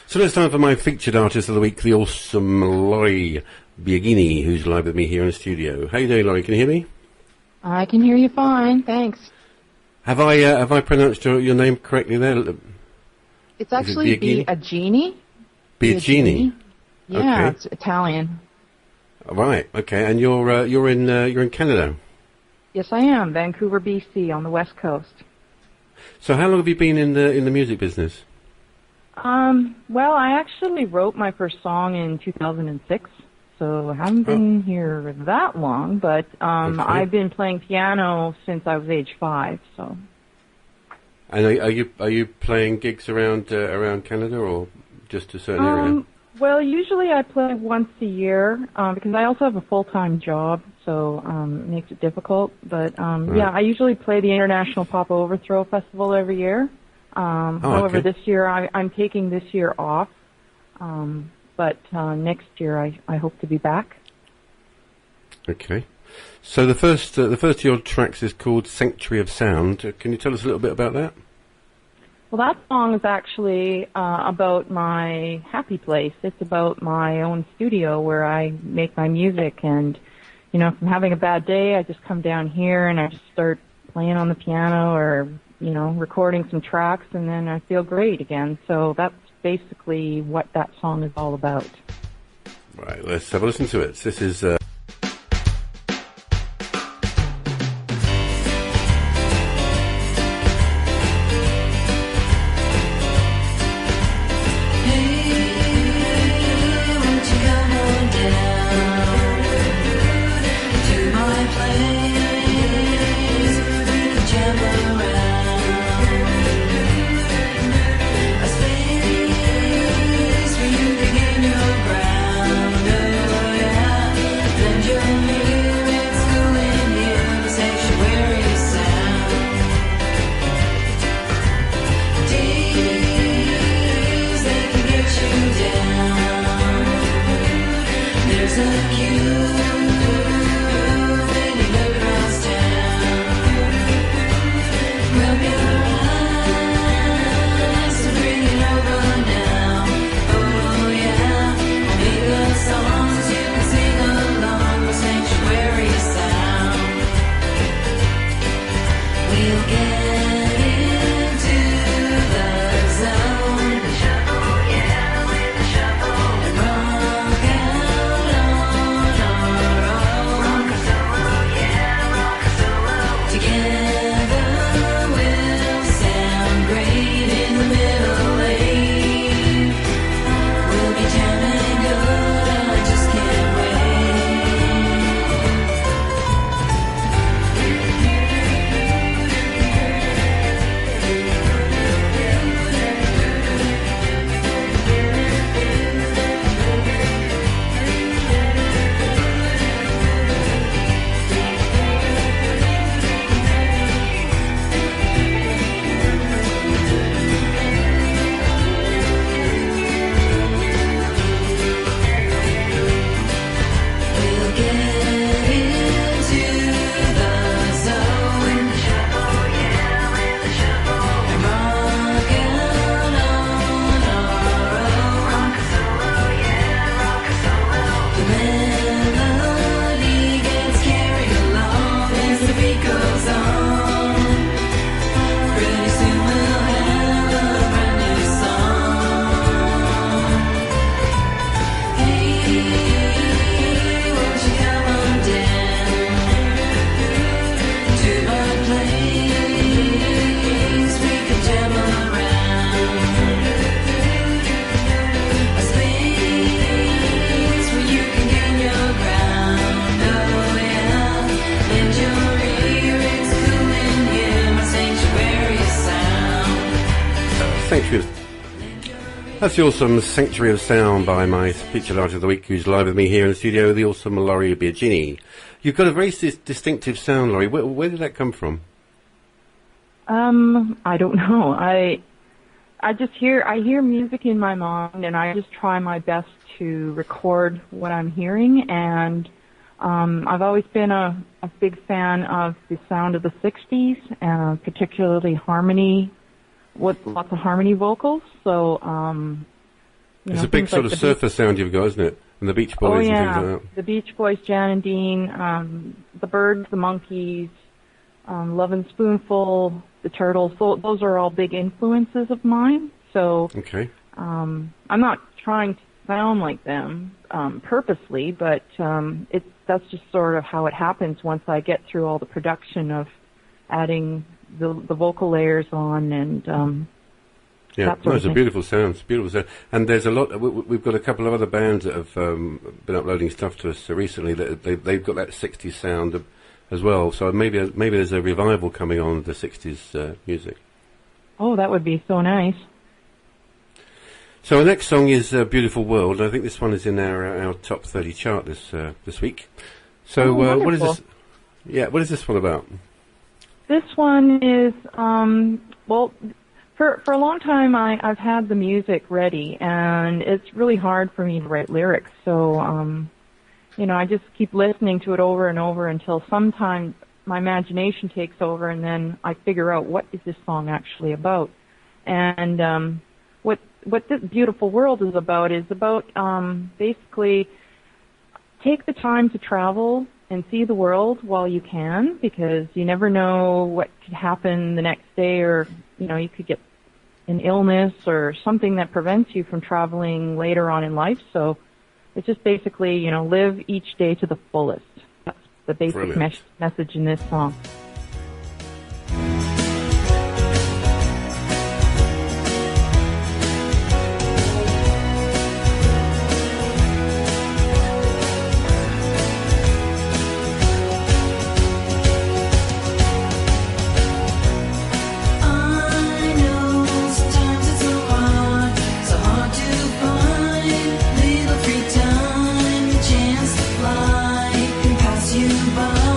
So it's time for my featured artist of the week, the awesome Laurie Biagini, who's live with me here in the studio. How you doing, Laurie? Can you hear me? I can hear you fine, thanks. Have I pronounced your name correctly there? It's actually Biagini. Biagini. Yeah, okay. It's Italian. Right. Okay. And you're in Canada. Yes, I am. Vancouver, BC, on the west coast. So how long have you been in the music business? Well, I actually wrote my first song in 2006, so I haven't been here that long, but Okay. I've been playing piano since I was age 5, so. And are you playing gigs around Canada or just a certain area? Well, usually I play once a year because I also have a full-time job, so it makes it difficult. But yeah, I usually play the International Pop Overthrow Festival every year. However, okay. this year I'm taking this year off, but next year I hope to be back. Okay. So the first of your tracks is called Sanctuary of Sound. Can you tell us a little bit about that? Well, that song is actually about my happy place. It's about my own studio where I make my music. And, you know, if I'm having a bad day, I just come down here and I just start playing on the piano or, you know, recording some tracks, and then I feel great again. So that's basically what that song is all about. Right, let's have a listen to it. This is... That's the awesome Sanctuary of Sound by my featured artist of the week, who's live with me here in the studio, the awesome Laurie Biagini. You've got a very distinctive sound, Laurie. Where did that come from? I don't know. I hear music in my mind, and I just try my best to record what I'm hearing. And I've always been a big fan of the sound of the '60s, particularly harmony, with lots of harmony vocals. So It's a big sort of surfer sound you've got, isn't it? And the Beach Boys and things like that. The Beach Boys, Jan and Dean, the Birds, the Monkees, Love & Spoonful, the Turtles. So those are all big influences of mine. So I'm not trying to sound like them purposely, but that's just sort of how it happens once I get through all the production of adding the vocal layers on and yeah, no, it's a beautiful sound. It's a beautiful sound. And there's a lot. We've got a couple of other bands that have been uploading stuff to us recently. That they've got that 60s sound as well. So maybe there's a revival coming on of the 60s music. Oh, that would be so nice. So our next song is "Beautiful World." I think this one is in our top 30 chart this week. So what is this? Yeah, what is this one about? This one is well. For a long time, I've had the music ready, and it's really hard for me to write lyrics. So, I just keep listening to it over and over until sometimes my imagination takes over, and then I figure out what is this song actually about. And what this beautiful world is about basically take the time to travel and see the world while you can, because you never know what could happen the next day, or you could get an illness or something that prevents you from traveling later on in life. So it's just basically, live each day to the fullest. That's the basic message in this song. Chance to fly and pass you by.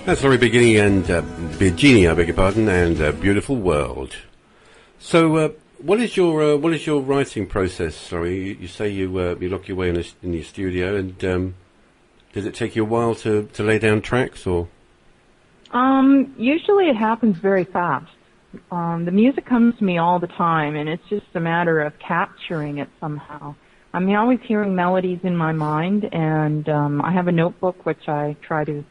That's Laurie Biagini and Biagini, I beg your pardon, and Beautiful World. So, what is your writing process? Sorry, you say you lock your way in your studio, and does it take you a while to lay down tracks, or? Usually it happens very fast. The music comes to me all the time, and it's just a matter of capturing it somehow. I'm always hearing melodies in my mind, and I have a notebook which I try to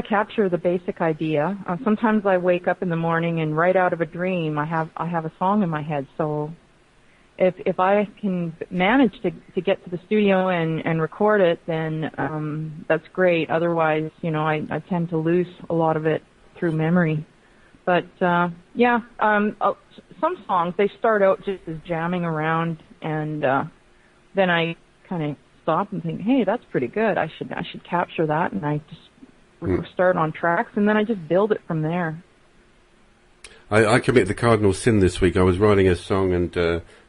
capture the basic idea. Sometimes I wake up in the morning and right out of a dream I have a song in my head. So if I can manage to get to the studio and record it, then that's great. Otherwise, I tend to lose a lot of it through memory. But some songs, they start out just as jamming around, and then I kind of stop and think, hey, that's pretty good. I should capture that, and I just start on tracks, and then I just build it from there. I committed the cardinal sin this week. I was writing a song, and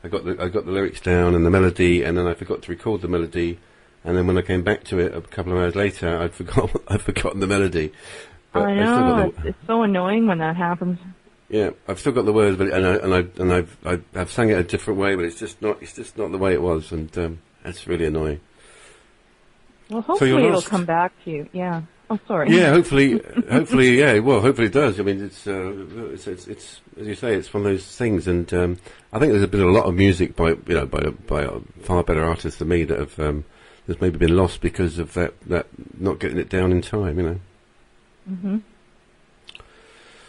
I got the lyrics down and the melody, and then I forgot to record the melody, and then when I came back to it a couple of hours later, I'd forgotten the melody. But I know, it's so annoying when that happens. Yeah, I've still got the words, but I've sang it a different way, but it's just not the way it was, and that's really annoying. Well, hopefully it'll come back to you. Yeah. Oh, sorry. Yeah, hopefully, yeah. Well, hopefully it does. I mean, it's as you say, it's one of those things, and I think there's been a lot of music by far better artists than me that have that's maybe been lost because of that not getting it down in time. Mhm.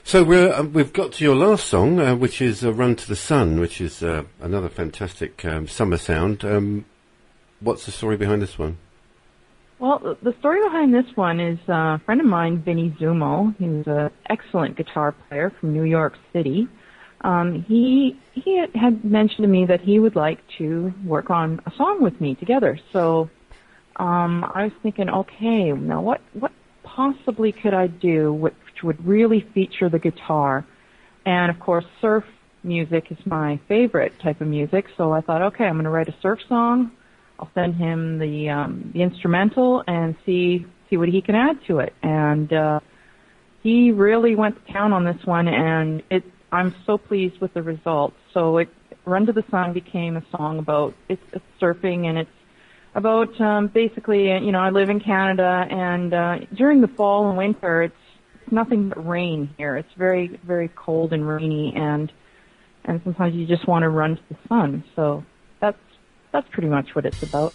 So we've got to your last song, which is "Run to the Sun," which is another fantastic summer sound. What's the story behind this one? Well, the story behind this one is a friend of mine, Vinny Zumo. He's an excellent guitar player from New York City. He had mentioned to me that he would like to work on a song with me together. So I was thinking, okay, now what possibly could I do which would really feature the guitar? And of course, surf music is my favorite type of music. So I thought, okay, I'm going to write a surf song. I'll send him the instrumental and see what he can add to it. And he really went to town on this one, and I'm so pleased with the results. So "Run to the Sun" became a song about it's surfing, and it's about basically, I live in Canada, and during the fall and winter, it's nothing but rain here. It's very, very cold and rainy, and sometimes you just want to run to the sun. So that's pretty much what it's about.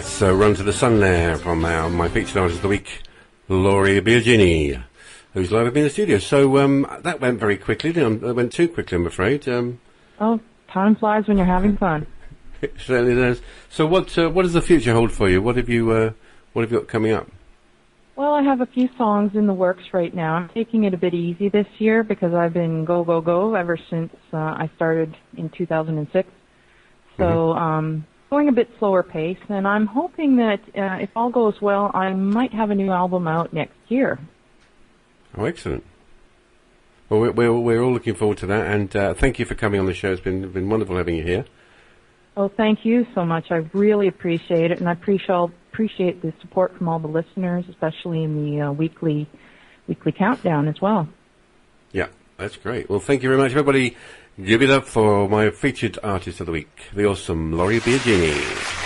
That's Run to the Sun there from my featured artist of the week, Laurie Biagini, who's live in the studio. So that went very quickly. That went too quickly, I'm afraid. Oh, time flies when you're having fun. It certainly does. So what does the future hold for you? What have you got coming up? Well, I have a few songs in the works right now. I'm taking it a bit easy this year because I've been go, go, go ever since I started in 2006. So going a bit slower pace, and I'm hoping that if all goes well, I might have a new album out next year. Oh, excellent. Well, we're all looking forward to that, and thank you for coming on the show. It's been wonderful having you here. Oh, thank you so much. I really appreciate it, and I appreciate the support from all the listeners, especially in the weekly countdown as well. Yeah, that's great. Well, thank you very much, everybody. Give it up for my featured artist of the week, the awesome Laurie Biagini.